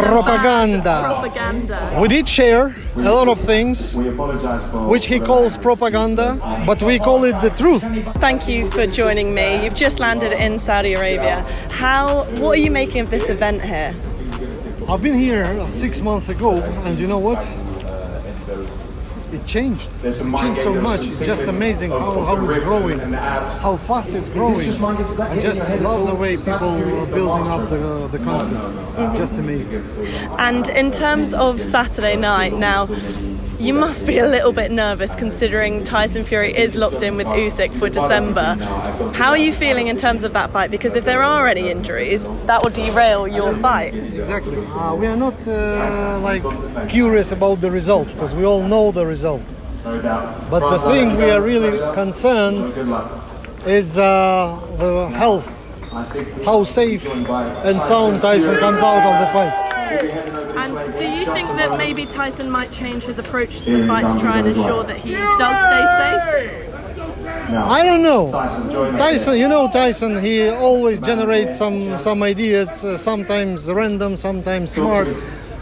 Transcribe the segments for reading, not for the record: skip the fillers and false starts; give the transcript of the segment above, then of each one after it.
propaganda. We did share a lot of things, which he calls propaganda, but we call it the truth. Thank you for joining me. You've just landed in Saudi Arabia. What are you making of this event here? I've been here 6 months ago, and you know what? It changed. It changed so much. It's just amazing how it's growing, how fast it's growing. I just love the way people are building up the country. Just amazing. And in terms of Saturday night, now, you must be a little bit nervous considering Tyson Fury is locked in with Usyk for December. How are you feeling in terms of that fight? Because if there are any injuries, that will derail your fight. Exactly. We are not curious about the result, because we all know the result. But the thing we are really concerned is the health. How safe and sound Tyson comes out of the fight. And do you think that maybe Tyson might change his approach to the fight to try and ensure that he does stay safe? I don't know. Tyson, he always generates some ideas, sometimes random, sometimes smart.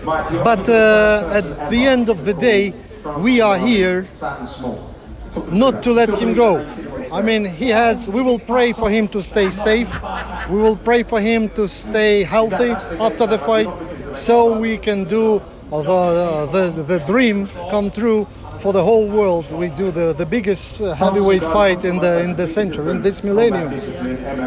But at the end of the day, we are here not to let him go. I mean, we will pray for him to stay safe. We will pray for him to stay healthy after the fight, so we can do the dream come true for the whole world. We do the biggest heavyweight fight in the century, in this millennium.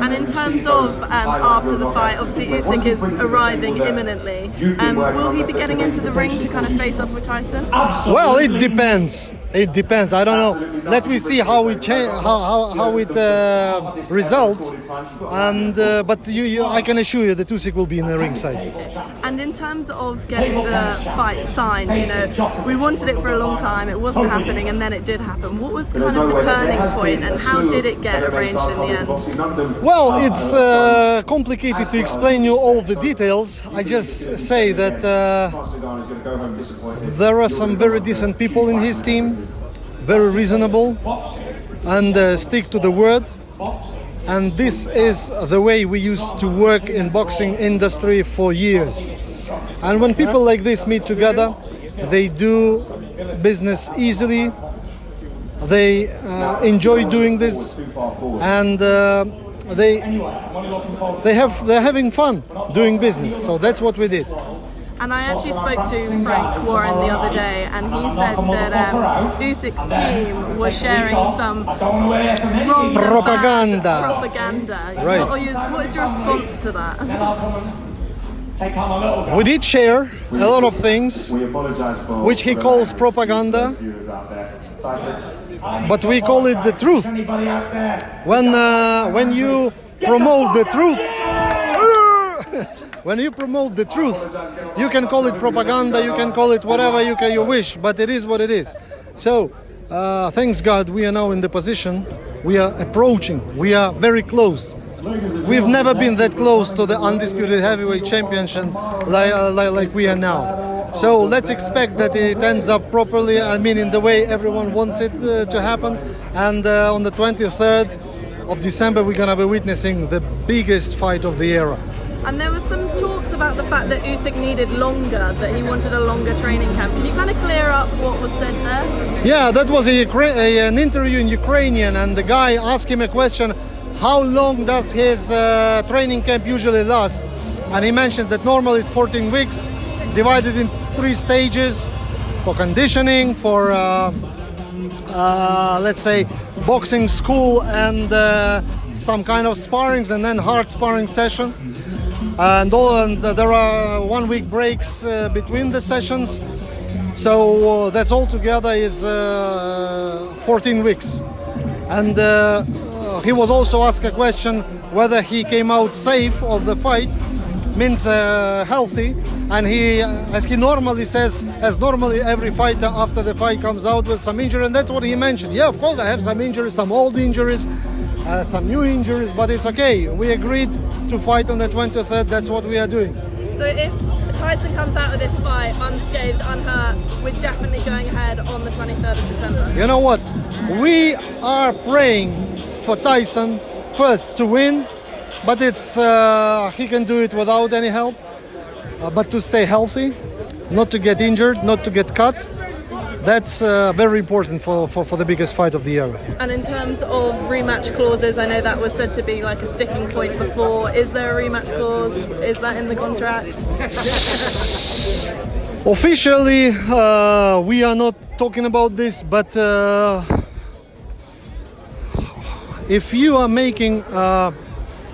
And in terms of after the fight, obviously Usyk is arriving imminently. Will he be getting into the ring to kind of face off with Tyson? Well, it depends. It depends. I don't know. Let me see how it results. And but I can assure you that Usyk will be in the ringside. And in terms of getting the fight signed, we wanted it for a long time. It wasn't happening, and then it did happen. What was kind of the turning point, and how did it get arranged in the end? Well, it's complicated to explain you all the details. I just say that there are some very decent people in his team, very reasonable, and stick to the word. And this is the way we used to work in boxing industry for years. And when people like this meet together, they do business easily. They enjoy doing this, and they're having fun doing business. So that's what we did. And I actually spoke to Frank Warren the other day, and he said that Usyk's team was sharing some wrong propaganda. Right. What is your response to that? We did share a lot of things, which he calls propaganda, but we call it the truth. When you promote the truth, when you promote the truth, you can call it propaganda, you can call it whatever you wish, but it is what it is. So, thanks God, we are now in the position, we are approaching, we are very close. We've never been that close to the undisputed heavyweight championship like we are now. So let's expect that it ends up properly, I mean in the way everyone wants it to happen. And on the 23rd of December, we're going to be witnessing the biggest fight of the era. And there was some talks about the fact that Usyk needed longer, that he wanted a longer training camp. Can you kind of clear up what was said there? Yeah, that was an interview in Ukrainian, and the guy asked him a question, how long does his training camp usually last? And he mentioned that normally it's 14 weeks, divided in 3 stages for conditioning, for let's say boxing school, and some kind of sparrings, and then hard sparring session. And there are 1 week breaks between the sessions, so that's all together is 14 weeks. And he was also asked a question whether he came out safe of the fight, means healthy, and he, as he normally says, as normally every fighter after the fight comes out with some injury, and that's what he mentioned. Yeah, of course I have some injuries, some old injuries, some new injuries, but it's okay. We agreed to fight on the 23rd, that's what we are doing. So if Tyson comes out of this fight unscathed, unhurt, we're definitely going ahead on the 23rd of December. You know what? We are praying for Tyson first to win, but it's he can do it without any help. but to stay healthy, not to get injured, not to get cut. That's very important for the biggest fight of the year. And in terms of rematch clauses, I know that was said to be like a sticking point before. Is there a rematch clause? Is that in the contract? Officially, we are not talking about this, but if you are making a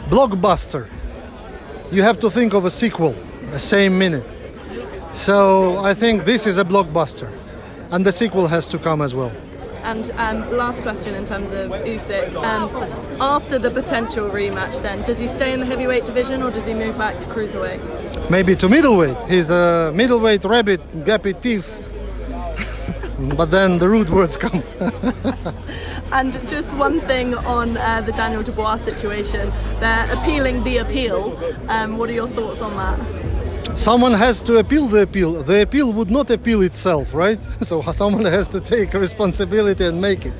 blockbuster, you have to think of a sequel, the same minute. So I think this is a blockbuster, and the sequel has to come as well. And last question in terms of Usyk. After the potential rematch then, does he stay in the heavyweight division or does he move back to cruiserweight? Maybe to middleweight. He's a middleweight rabbit, gappy teeth. But then the rude words come. And just one thing on the Daniel Dubois situation. They're appealing the appeal. What are your thoughts on that? Someone has to appeal the appeal. The appeal would not appeal itself, right? So someone has to take responsibility and make it.